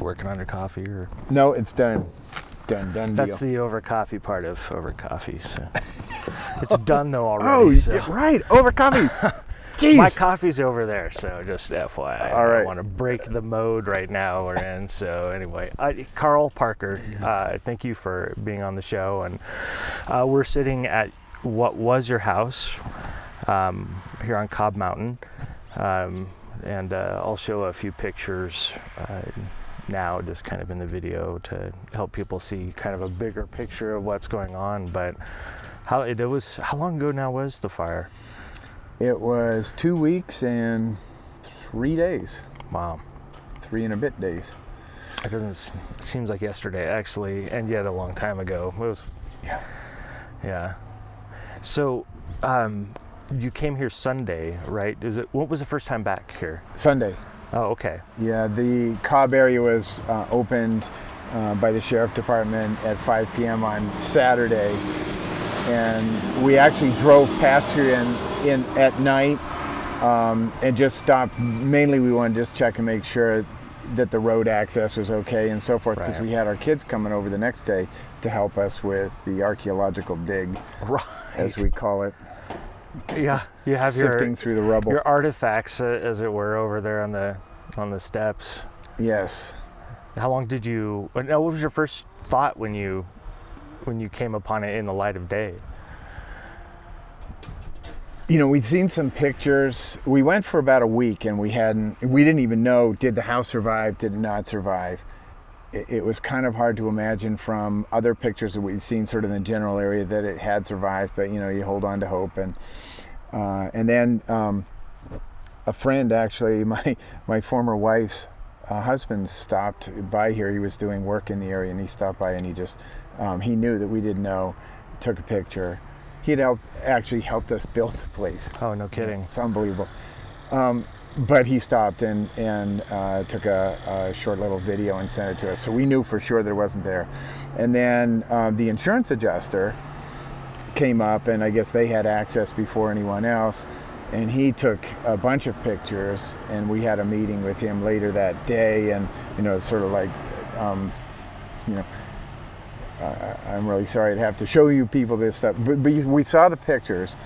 working on your coffee, or? No, it's done. Done That's deal. the over coffee part of over coffee. So it's done though already. Oh, so. yeah, right. Over coffee. Jeez. My coffee's over there, so just FYI. All right. I want to break the mode right now we're in. So anyway, Karl Parker, thank you for being on the show. And we're sitting at what was your house here on Cobb Mountain. And I'll show a few pictures now, just kind of in the video, to help people see kind of a bigger picture of what's going on. But how long ago now was the fire? It was 2 weeks and 3 days. Wow. 3 and a bit days. It seems like yesterday, actually, and yet a long time ago. It was. Yeah. So, you came here Sunday, right? What was the first time back here? Sunday. Oh, okay. Yeah, the Cobb area was opened by the Sheriff Department at 5 p.m. on Saturday. And we actually drove past here at night and just stopped. Mainly we wanted to just check and make sure that the road access was okay and so forth, because we had our kids coming over the next day to help us with the archaeological dig, as we call it. Yeah, you have sifting through the rubble. Your artifacts, as it were, over there on the steps. Yes. How long did you? What was your first thought when you came upon it in the light of day? You know, we'd seen some pictures. We went for about a week, and we didn't even know, did the house survive, did it not survive? It was kind of hard to imagine from other pictures that we'd seen sort of in the general area that it had survived, but you know, you hold on to hope. And then a friend, actually, my former wife's husband, stopped by here. He was doing work in the area, and he stopped by, and he knew that we didn't know, took a picture. He'd actually helped us build the place. Oh, no kidding. It's unbelievable. But he stopped and took a short little video and sent it to us. So we knew for sure that it wasn't there. And then the insurance adjuster came up, and I guess they had access before anyone else. And he took a bunch of pictures, and we had a meeting with him later that day. And, you know, it's sort of like, you know, I'm really sorry to have to show you people this stuff, but we saw the pictures,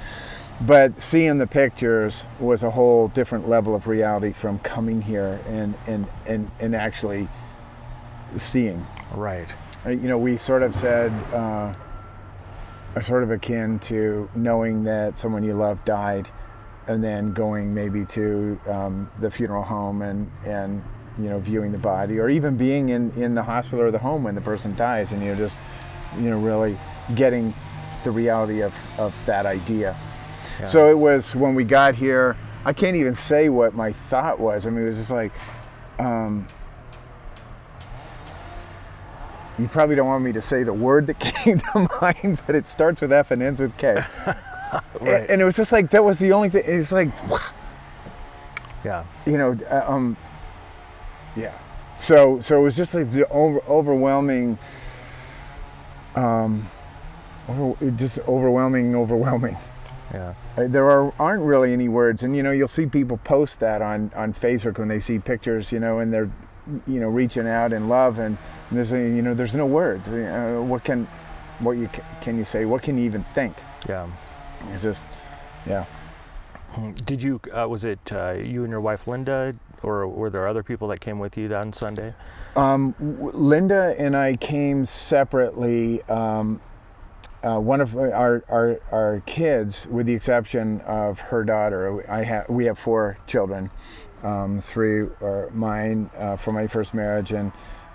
but seeing the pictures was a whole different level of reality from coming here and actually seeing. Right. You know, we sort of said, sort of akin to knowing that someone you love died, and then going maybe to the funeral home and you know, viewing the body, or even being in the hospital or the home when the person dies, and you're just, you know, really getting the reality of that idea. Yeah. So it was, when we got here, I can't even say what my thought was. I mean, it was just like, you probably don't want me to say the word that came to mind, but it starts with F and ends with K. Right. And it was just like, that was the only thing. It's like, yeah, you know, yeah. So it was just like the overwhelming, overwhelming. Yeah. There aren't really any words, and you know, you'll see people post that on Facebook when they see pictures, you know, and they're, you know, reaching out in love, and there's there's no words. What can you say? What can you even think? Yeah. It's just, yeah. Did you? Was it you and your wife Linda, or were there other people that came with you on Sunday? Linda and I came separately. One of our kids, with the exception of her daughter, we have 4 children. 3 are mine from my first marriage, and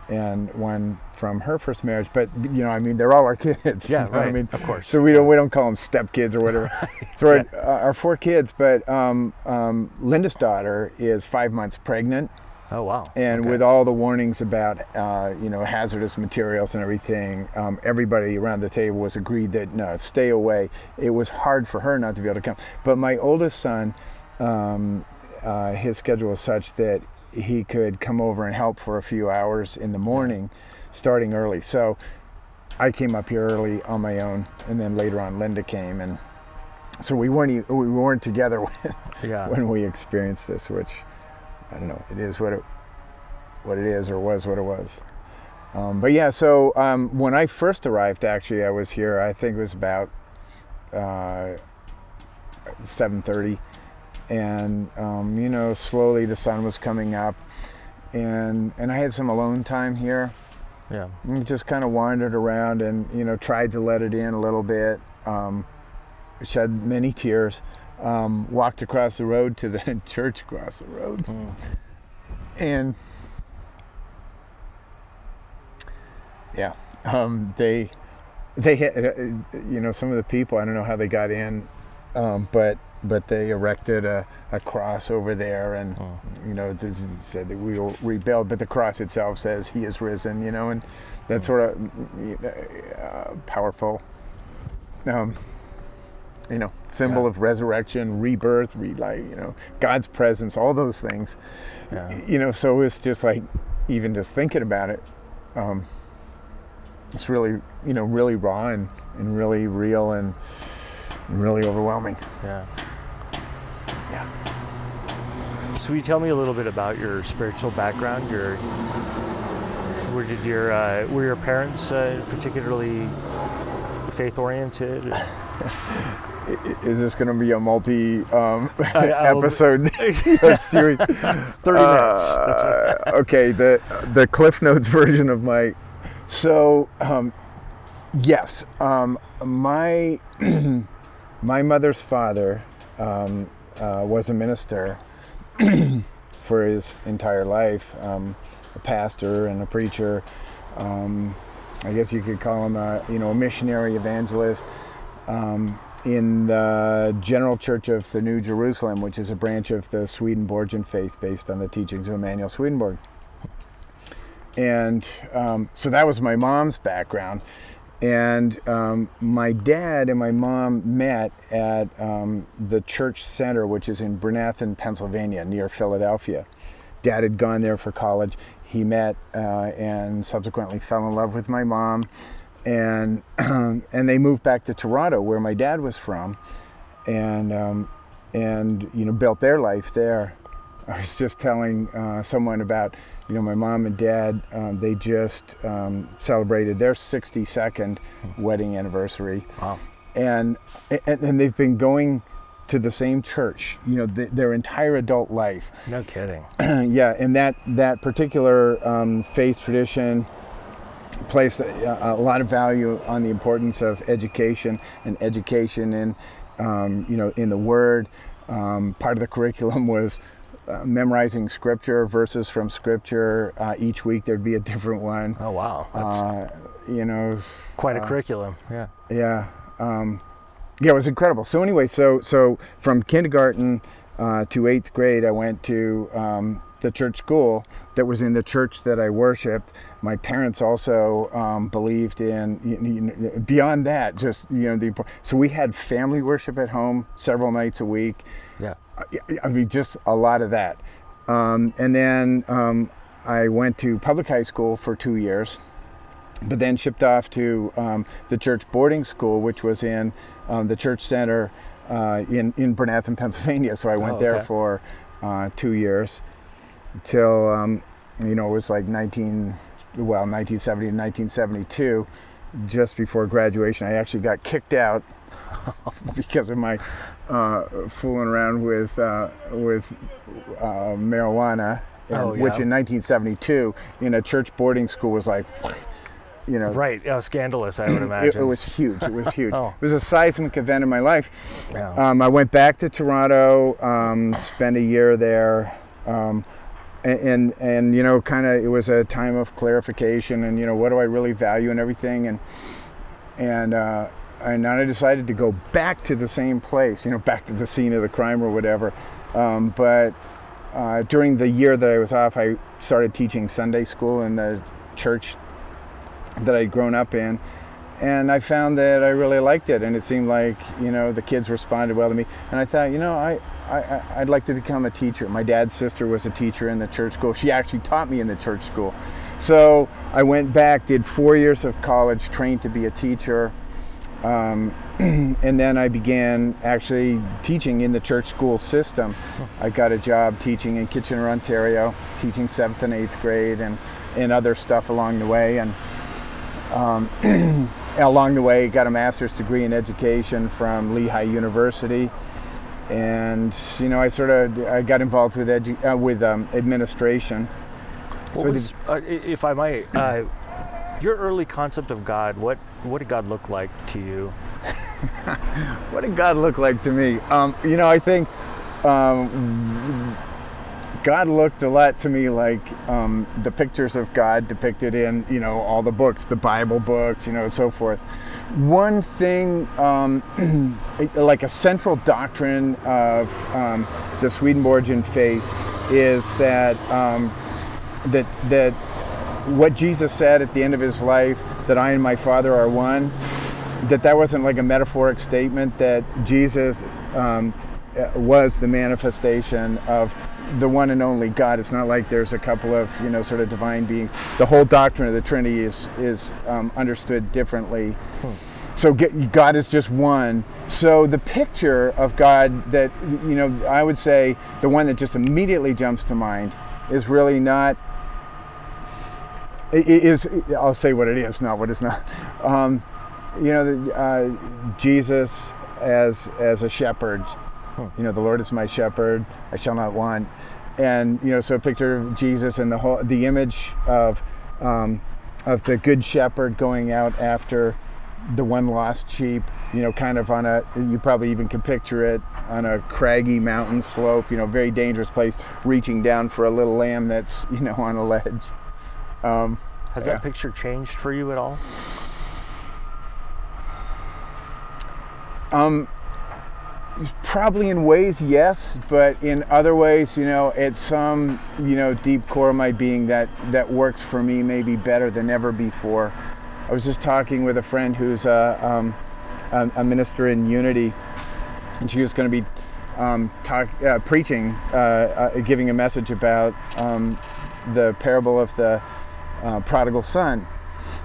1 from her first marriage. But you know, I mean, they're all our kids. Yeah, you know right. I mean, of course. So we don't call them stepkids or whatever. So Yeah. our 4 kids, but Linda's daughter is 5 months pregnant. Oh wow! And okay. with all the warnings about you know, hazardous materials and everything, everybody around the table was agreed that no, stay away. It was hard for her not to be able to come. But my oldest son, his schedule was such that he could come over and help for a few hours in the morning, starting early. So I came up here early on my own, and then later on Linda came, and so we weren't together when we experienced this, which I don't know. It is what what it is or was what it was. But yeah, so when I first arrived, actually, I was here, I think it was about 7:30. And, you know, slowly the sun was coming up. And I had some alone time here. Yeah. And just kind of wandered around and, you know, tried to let it in a little bit. Shed many tears. Walked across the road to the church across the road. And yeah, they had, you know, some of the people, I don't know how they got in, but they erected a cross over there, and you know, it said that we will rebuild, but the cross itself says He is risen, you know, and that sort of powerful, you know, symbol of resurrection, rebirth, you know, God's presence, all those things, you know. So it's just like, even just thinking about it, it's really, you know, really raw and really real and really overwhelming. Yeah. So will you tell me a little bit about your spiritual background? Were your parents particularly faith-oriented? Is this going to be a multi-episode series? 30 minutes. That's right. Okay, the Cliff Notes version of my. So, yes, my mother's father was a minister for his entire life, a pastor and a preacher. I guess you could call him a missionary evangelist in the General Church of the New Jerusalem, which is a branch of the Swedenborgian faith based on the teachings of Emanuel Swedenborg. And so that was my mom's background. And my dad and my mom met at the church center, which is in Bernathen, Pennsylvania, near Philadelphia. Dad had gone there for college. He met and subsequently fell in love with my mom. And they moved back to Toronto, where my dad was from, and you know, built their life there. I was just telling someone about, you know, my mom and dad, they just celebrated their 62nd wedding anniversary. Wow. And they've been going to the same church, you know, their entire adult life. No kidding. Yeah, and that particular faith tradition placed a lot of value on the importance of education in, you know, in the Word. Part of the curriculum was memorizing scripture, verses from scripture. Each week there'd be a different one. Oh wow, that's you know, quite a curriculum. Yeah. Yeah, it was incredible. So anyway, so from kindergarten to 8th grade, I went to the church school that was in the church that I worshipped. My parents also believed in, you know, beyond that, just, you know, so we had family worship at home several nights a week. Yeah. I mean, just a lot of that. And then I went to public high school for 2 years, but then shipped off to the church boarding school, which was in the church center in Bernathen, Pennsylvania. So I went there for 2 years till, you know, it was like 1970 to 1972. Just before graduation, I actually got kicked out because of my fooling around with marijuana, which in 1972 in a church boarding school was like, you know, right. Scandalous, I would imagine. It was huge. It was huge. Oh. It was a seismic event in my life. Yeah. I went back to Toronto, spent a year there, and you know, kind of, it was a time of clarification and, you know, what do I really value and everything, and I decided to go back to the same place, you know, back to the scene of the crime or whatever. But during the year that I was off, I started teaching Sunday school in the church that I'd grown up in, and I found that I really liked it, and it seemed like, you know, the kids responded well to me, and I thought, you know, I'd like to become a teacher. My dad's sister was a teacher in the church school. She actually taught me in the church school. So I went back, did 4 years of college, trained to be a teacher, and then I began actually teaching in the church school system. I got a job teaching in Kitchener, Ontario, teaching 7th and 8th grade and other stuff along the way. And along the way, got a master's degree in education from Lehigh University. And, you know, I got involved with administration. If I might, your early concept of God, what did God look like to you? What did God look like to me? You know, I think God looked a lot to me like the pictures of God depicted in, you know, all the books, the Bible books, you know, and so forth. One thing, like a central doctrine of the Swedenborgian faith is that that what Jesus said at the end of his life, that I and my Father are one, that wasn't like a metaphoric statement, that Jesus was the manifestation of the one and only God. It's not like there's a couple of, you know, sort of divine beings. The whole doctrine of the Trinity is understood differently. So God is just one. So the picture of God that, you know, I would say the one that just immediately jumps to mind is really not, I'll say what it is, not what it's not. You know, Jesus as a shepherd. You know, the Lord is my shepherd, I shall not want. And, you know, so a picture of Jesus and the image of the good shepherd going out after the one lost sheep, you know, kind of you probably even can picture it on a craggy mountain slope, you know, very dangerous place, reaching down for a little lamb that's, you know, on a ledge. Has that picture changed for you at all? Probably in ways, yes, but in other ways, you know, at some, you know, deep core of my being that works for me maybe better than ever before. I was just talking with a friend who's a minister in Unity, and she was going to be preaching, giving a message about the parable of the prodigal son.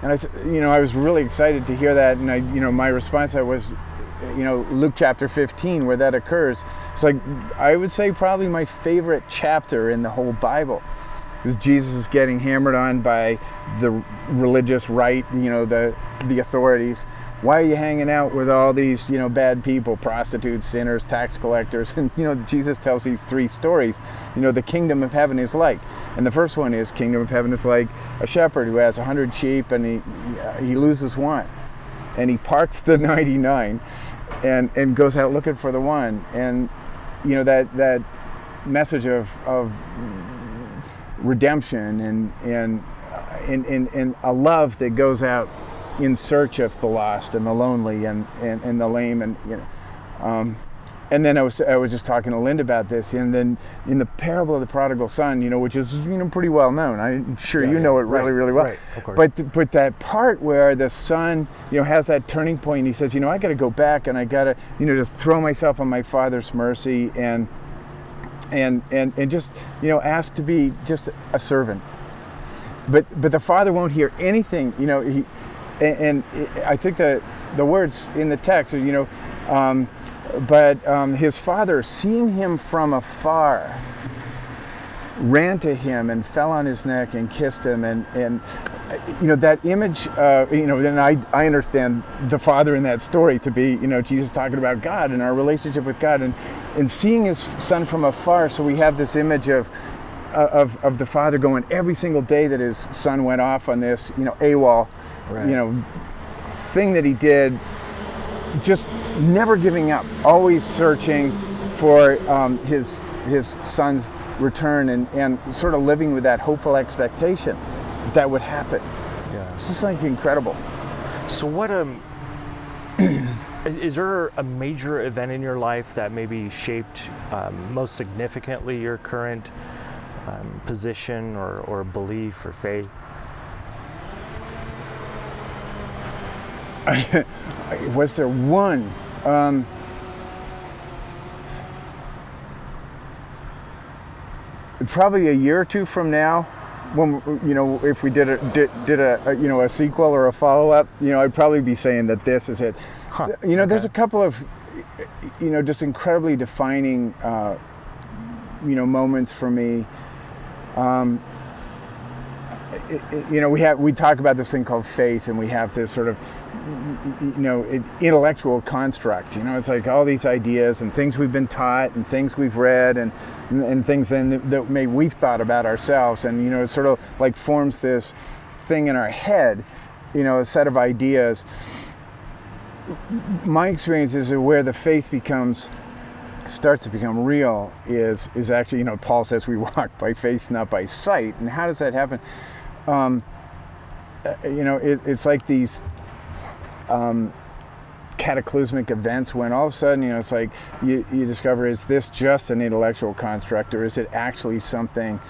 And I was really excited to hear that, and my response was, Luke chapter 15, where that occurs. It's like, I would say probably my favorite chapter in the whole Bible, because Jesus is getting hammered on by the religious right, the authorities. Why are you hanging out with all these, bad people, prostitutes, sinners, tax collectors? And, Jesus tells these three stories. The kingdom of heaven is like. And the first one is, kingdom of heaven is like a shepherd who has 100 sheep and he loses one. And he parks the 99 and goes out looking for the one. And, that message of redemption and a love that goes out in search of the lost and the lonely and the lame, and then I was just talking to Linda about this, and then in the parable of the prodigal son, which is pretty well known. I'm sure know it really well. Right, of course. But that part where the son has that turning point, and he says, I got to go back and I got to just throw myself on my father's mercy and just ask to be just a servant. But the father won't hear anything. And I think the words in the text are, but his father, seeing him from afar, ran to him and fell on his neck and kissed him. And that image, and I understand the father in that story to be, Jesus talking about God and our relationship with God, and seeing his son from afar. So we have this image of the father going every single day that his son went off on this, AWOL, right. Thing that he did, just never giving up, always searching for his son's return and sort of living with that hopeful expectation that would happen. Yeah. It's just like incredible. So what is there a major event in your life that maybe shaped most significantly your current position or belief or faith? Was there one? Probably a year or two from now, when if we did a sequel or a follow-up, I'd probably be saying that this is it. There's a couple of just incredibly defining moments for me. We talk about this thing called faith, and we have this sort of intellectual construct. It's like all these ideas and things we've been taught and things we've read and things that maybe we've thought about ourselves, and it sort of like forms this thing in our head, a set of ideas. My experience is that where the faith starts to become real is actually, Paul says we walk by faith, not by sight. And how does that happen? It's like these cataclysmic events when all of a sudden, it's like you discover, is this just an intellectual construct, or is it actually something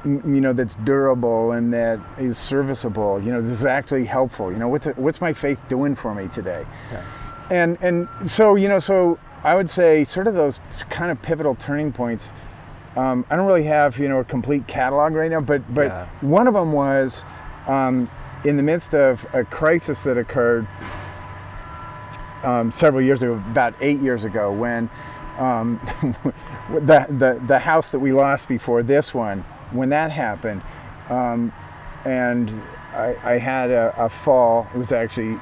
that's durable and that is serviceable? This is actually helpful. What's my faith doing for me today? Yeah. And so I would say sort of those kind of pivotal turning points. I don't really have a complete catalog right now, but yeah. One of them was in the midst of a crisis that occurred several years ago, about 8 years ago, when the house that we lost before this one, when that happened, and I had a fall. It was actually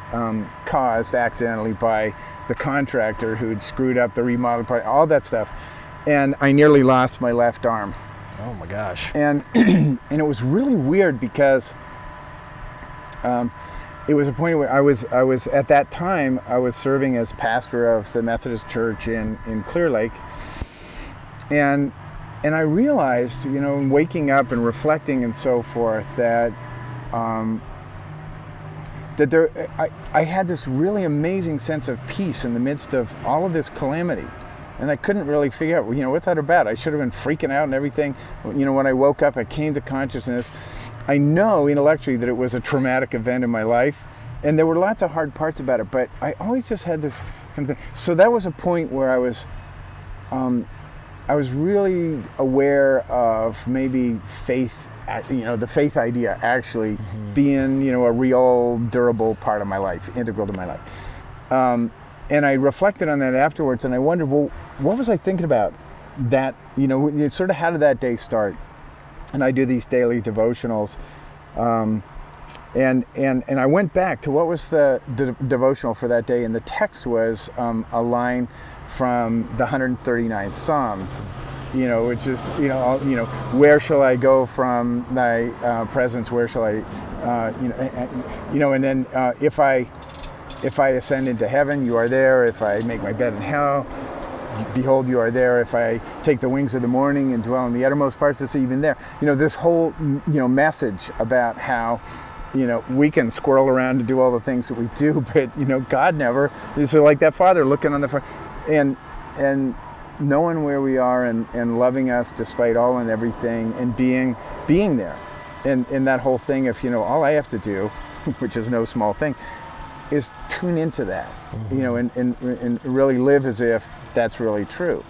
caused accidentally by the contractor who'd screwed up the remodel part, all that stuff, and I nearly lost my left arm. Oh my gosh! And and it was really weird because it was a point where I was at that time I was serving as pastor of the Methodist Church in Clear Lake, and I realized, waking up and reflecting and so forth, that I had this really amazing sense of peace in the midst of all of this calamity. And I couldn't really figure out, what's that about? I should have been freaking out and everything. When I woke up, I came to consciousness. I know intellectually that it was a traumatic event in my life, and there were lots of hard parts about it, but I always just had this kind of thing. So that was a point where I was really aware of maybe faith, the faith idea actually being, a real durable part of my life, integral to my life. And I reflected on that afterwards, and I wondered, well, what was I thinking about that? Sort of how did that day start? And I do these daily devotionals, and I went back to what was the devotional for that day, and the text was a line from the 139th Psalm, which is, where shall I go from thy presence? Where shall I, and then if I ascend into heaven, you are there. If I make my bed in hell, behold, you are there. If I take the wings of the morning and dwell in the uttermost parts of the sea, even there. This whole, message about how, we can squirrel around to do all the things that we do, but, God never. It's like that Father looking on the front and knowing where we are and loving us despite all and everything, and being there. And that whole thing, if, all I have to do, which is no small thing, is tune into that, and really live as if that's really true.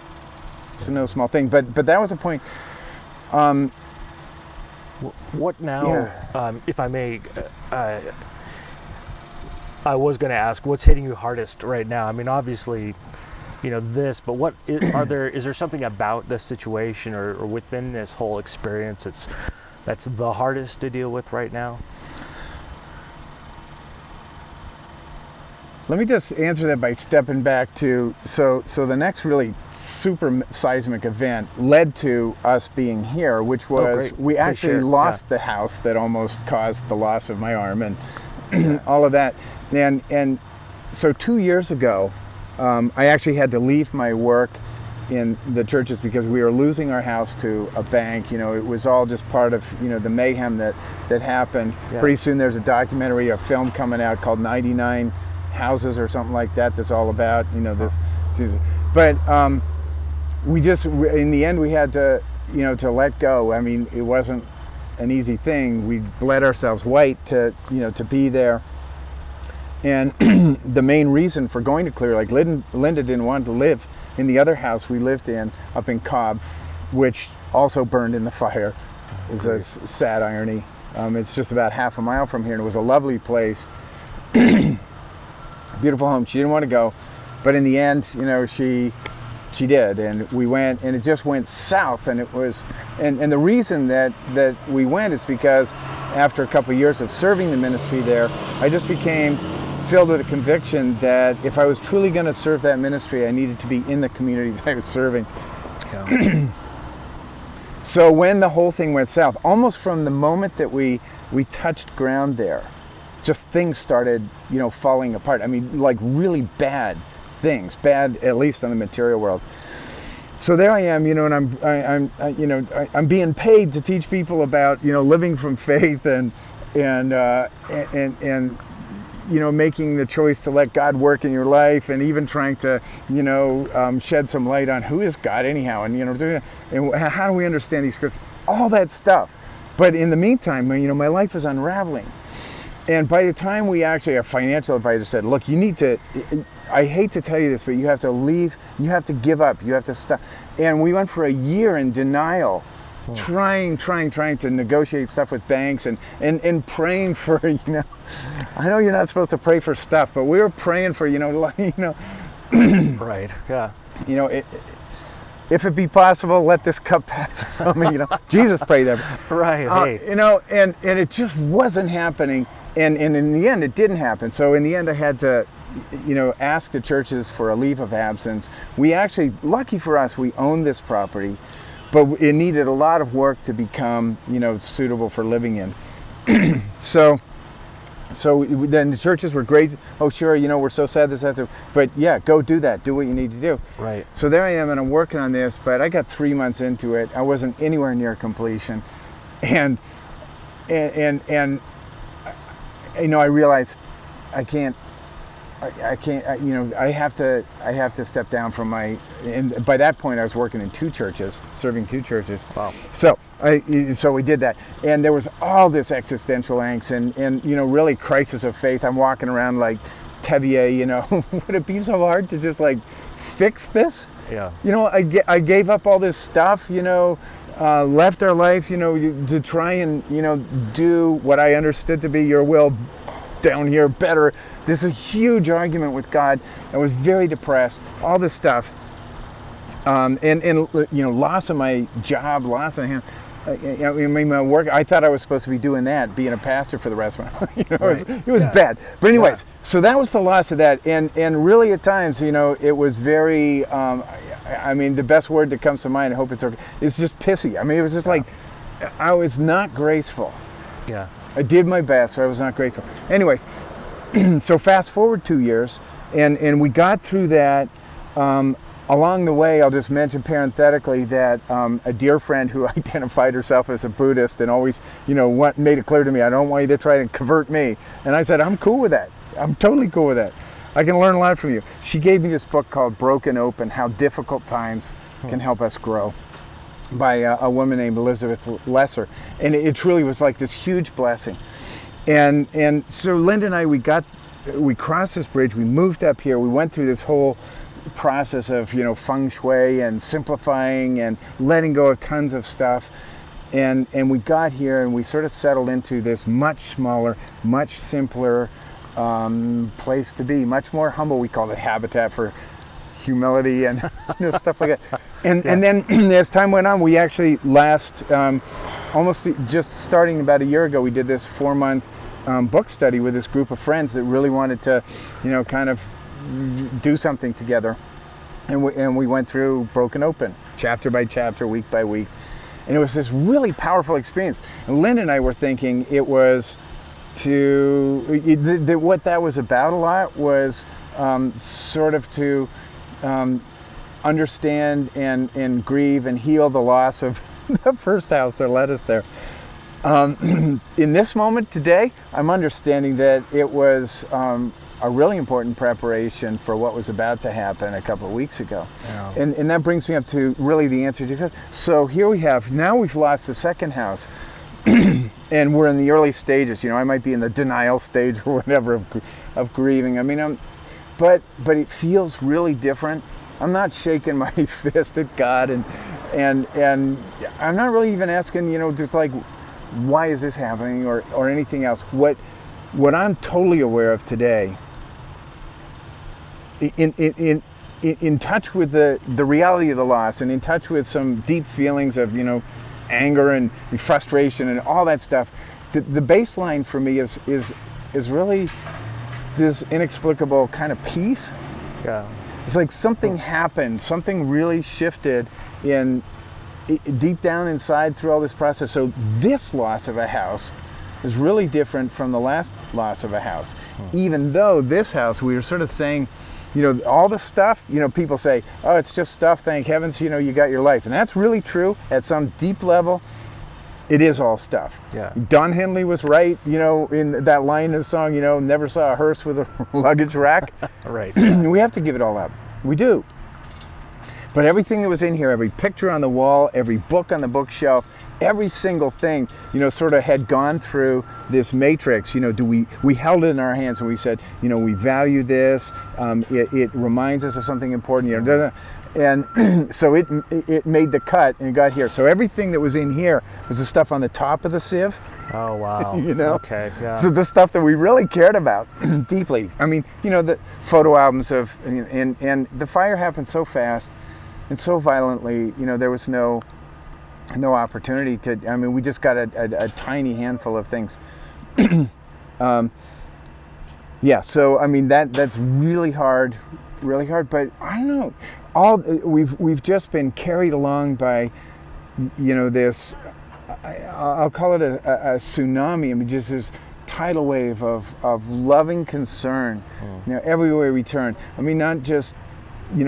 It's no small thing, but that was a point. What now? Yeah. If I may, I was going to ask, what's hitting you hardest right now? I mean, obviously, this, but what is there something about this situation or within this whole experience that's the hardest to deal with right now? Let me just answer that by stepping back to, so the next really super seismic event led to us being here, which was, we actually lost the house that almost caused the loss of my arm and all of that. And so 2 years ago, I actually had to leave my work in the churches because we were losing our house to a bank. It was all just part of, the mayhem that happened. Yeah. Pretty soon there's a documentary, a film coming out called 99 Houses or something like that that's all about this, but we just, in the end, we had to to let go. I mean, it wasn't an easy thing. We bled ourselves white to be there, and the main reason for going to Clear Lake, Linda didn't want to live in the other house we lived in up in Cobb, which also burned in the fire. is a sad irony. It's just about half a mile from here, and it was a lovely place. Beautiful home. She didn't want to go, but in the end, she did, and we went, and it just went south, and it was, and the reason that we went is because after a couple of years of serving the ministry there, I just became filled with a conviction that if I was truly going to serve that ministry, I needed to be in the community that I was serving. Yeah. So when the whole thing went south, almost from the moment that we touched ground there, just things started, falling apart. I mean, like really bad things, bad at least on the material world. So there I am, and I'm being paid to teach people about, living from faith and making the choice to let God work in your life, and even trying to, shed some light on who is God anyhow, and how do we understand these scriptures, all that stuff. But in the meantime, my life is unraveling. And by the time our financial advisor said, look, you need to, I hate to tell you this, but you have to leave, you have to give up, you have to stop. And we went for a year in denial, trying to negotiate stuff with banks and praying for, I know you're not supposed to pray for stuff, but we were praying for, Right, yeah. If it be possible, let this cup pass from me, Jesus prayed that. Right, and it just wasn't happening. And in the end, it didn't happen. So in the end, I had to, ask the churches for a leave of absence. We actually, lucky for us, we owned this property, but it needed a lot of work to become, suitable for living in. So then the churches were great. Oh, sure, we're so sad this has to, but yeah, go do that. Do what you need to do. Right. So there I am, and I'm working on this, but I got 3 months into it. I wasn't anywhere near completion, and I realized I have to step down from and by that point I was working in 2 churches, serving 2 churches. Wow. So we did that, and there was all this existential angst and really crisis of faith. I'm walking around like Tevier, would it be so hard to just like fix this? Yeah. I gave up all this stuff, left our life, to try and, do what I understood to be your will down here better. This is a huge argument with God. I was very depressed, all this stuff. And loss of my job, loss of my work. I thought I was supposed to be doing that, being a pastor for the rest of my life. Right. It was bad. But anyways, so that was the loss of that. And really at times, it was very, the best word that comes to mind, I hope it's okay, is just pissy. It was just like, I was not graceful. Yeah. I did my best, but I was not graceful. Anyways, so fast forward 2 years, and we got through that. Along the way, I'll just mention parenthetically that a dear friend who identified herself as a Buddhist and always, made it clear to me, I don't want you to try to convert me. And I said, I'm cool with that. I'm totally cool with that. I can learn a lot from you. She gave me this book called Broken Open, How Difficult Times Can Help Us Grow, by a woman named Elizabeth Lesser. And it truly was like this huge blessing. And so Linda and I, we crossed this bridge, we moved up here, we went through this whole process of, feng shui and simplifying and letting go of tons of stuff. And we got here and we sort of settled into this much smaller, much simpler place to be, much more humble. We call it Habitat for Humility and stuff like that. And then as time went on, we actually almost just starting about a year ago, we did this 4-month book study with this group of friends that really wanted to, kind of do something together. And we went through Broken Open, chapter by chapter, week by week. And it was this really powerful experience. And Lynn and I were thinking it was what that was about a lot was sort of to understand and grieve and heal the loss of the first house that led us there. In this moment today, I'm understanding that it was a really important preparation for what was about to happen a couple of weeks ago. Yeah. And that brings me up to really the answer to your question. So here we have, now we've lost the second house and we're in the early stages. I might be in the denial stage or whatever of grieving. But it feels really different. I'm not shaking my fist at God, and I'm not really even asking, just like, why is this happening or anything else. What I'm totally aware of today, in touch with the reality of the loss, and in touch with some deep feelings of anger and frustration and all that stuff, the baseline for me is really this inexplicable kind of peace. Yeah. It's like something happened, something really shifted deep down inside through all this process. So this loss of a house is really different from the last loss of a house. Even though this house, we were sort of saying, all the stuff, people say, oh, it's just stuff, thank heavens, you got your life. And that's really true at some deep level. It is all stuff. Yeah. Don Henley was right, in that line in the song, never saw a hearse with a luggage rack. Right. We have to give it all up. We do. But everything that was in here, every picture on the wall, every book on the bookshelf, every single thing, sort of had gone through this matrix. We held it in our hands and we said, we value this. It reminds us of something important. And so it made the cut and it got here. So everything that was in here was the stuff on the top of the sieve. Oh, wow. Okay, yeah. So the stuff that we really cared about deeply. I mean, the photo albums of, and the fire happened so fast and so violently, there was no opportunity to, we just got a tiny handful of things. Yeah, so that's really hard, but I don't know. We've just been carried along by, this, I'll call it a tsunami. Just this tidal wave of loving concern, everywhere we turn. Not just,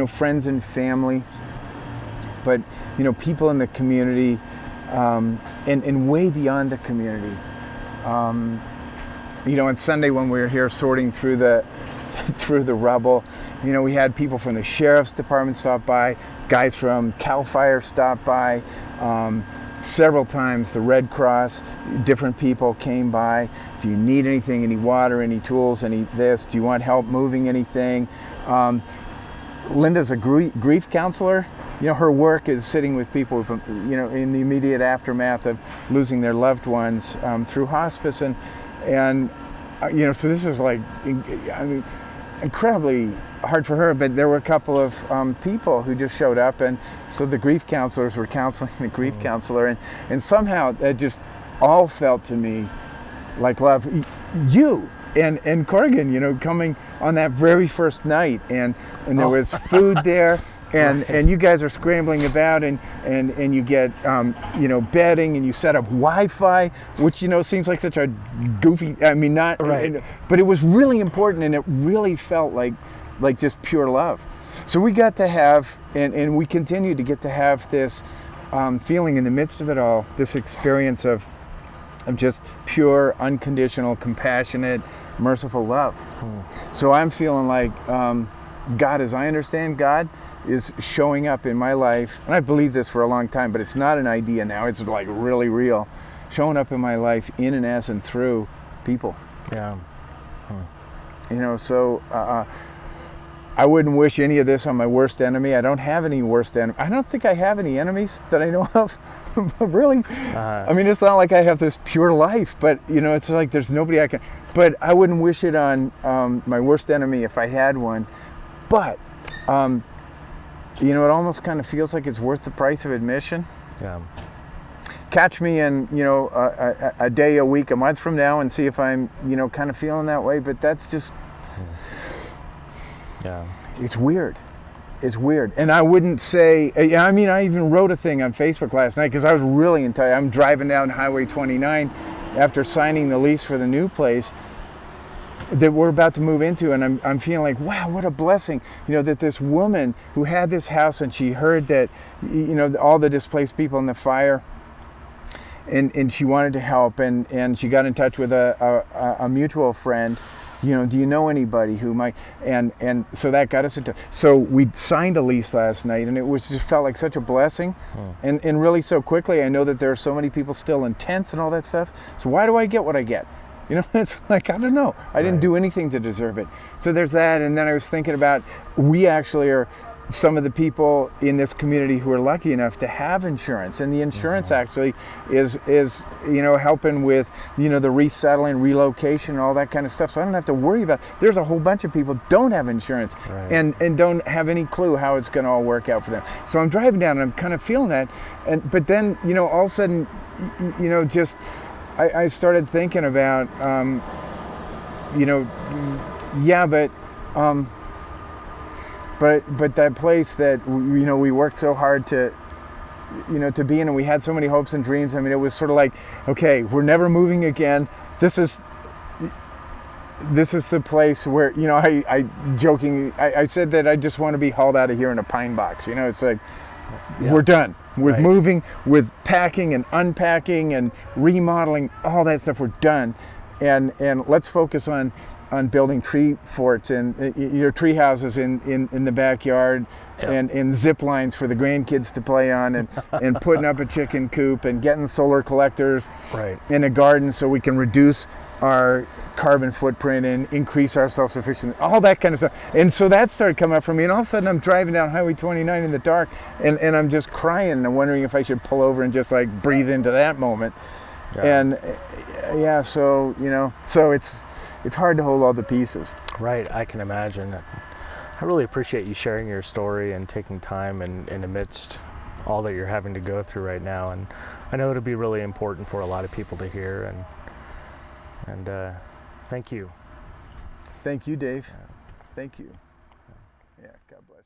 friends and family, but people in the community, and way beyond the community. On Sunday when we were here sorting through the rubble, we had people from the sheriff's department stop by, guys from CAL FIRE stop by, several times the Red Cross, different people came by. Do you need anything, any water, any tools, any this? Do you want help moving anything? Linda's a grief counselor. Her work is sitting with people, in the immediate aftermath of losing their loved ones through hospice, and so this is like, incredibly hard for her. But there were a couple of people who just showed up, and so the grief counselors were counseling the grief counselor, and somehow that just all felt to me like love. You and Corrigan, coming on that very first night, and there was food there. And you guys are scrambling about, and you get bedding, and you set up Wi-Fi, which seems like such a goofy. Not right, but it was really important, and it really felt like just pure love. So we got to have, and we continue to get to have this feeling in the midst of it all, this experience of just pure, unconditional, compassionate, merciful love. So I'm feeling like God, as I understand God, is showing up in my life, and I've believed this for a long time, but it's not an idea now, it's like really real, showing up in my life in and as and through people. Yeah. So I wouldn't wish any of this on my worst enemy. I don't have any worst enemy. I don't think I have any enemies that I know of. Really. It's not like I have this pure life, but it's like there's nobody I can, but I wouldn't wish it on my worst enemy if I had one. But it almost kind of feels like it's worth the price of admission. Yeah. Catch me in, a day, a week, a month from now, and see if I'm, kind of feeling that way. But that's just, yeah, it's weird. It's weird. And I wouldn't say, I even wrote a thing on Facebook last night because I was really entitled. I'm driving down Highway 29 after signing the lease for the new place that we're about to move into, and I'm feeling like, wow, what a blessing, that this woman who had this house, and she heard that, all the displaced people in the fire, and she wanted to help, and she got in touch with a mutual friend. Do you know anybody who might, and so that got us into, so we signed a lease last night, and it was just felt like such a blessing, and really so quickly. I know that there are so many people still in tents and all that stuff, so why do I get what I get? It's like, I don't know. I didn't do anything to deserve it. So there's that. And then I was thinking about, we actually are some of the people in this community who are lucky enough to have insurance, and the insurance actually is helping with the resettling, relocation, all that kind of stuff. So I don't have to worry about. There's a whole bunch of people don't have insurance and don't have any clue how it's going to all work out for them. So I'm driving down and I'm kind of feeling that, but then all of a sudden, just I started thinking about But that place that we worked so hard to be in, and we had so many hopes and dreams. I mean, it was sort of like, okay, we're never moving again. This is the place where I said that I just want to be hauled out of here in a pine box. It's like we're done with moving, with packing and unpacking and remodeling, all that stuff. We're done, and let's focus on building tree forts and tree houses in the backyard, and zip lines for the grandkids to play on, and putting up a chicken coop and getting solar collectors in a garden so we can reduce our carbon footprint and increase our self-sufficiency, all that kind of stuff. And so that started coming up for me, and all of a sudden I'm driving down Highway 29 in the dark, and I'm just crying and wondering if I should pull over and just like breathe into that moment. And so it's hard to hold all the pieces. Right, I can imagine. I really appreciate you sharing your story and taking time in amidst all that you're having to go through right now. And I know it'll be really important for a lot of people to hear. And thank you. Thank you, Dave. Thank you. Yeah, God bless you.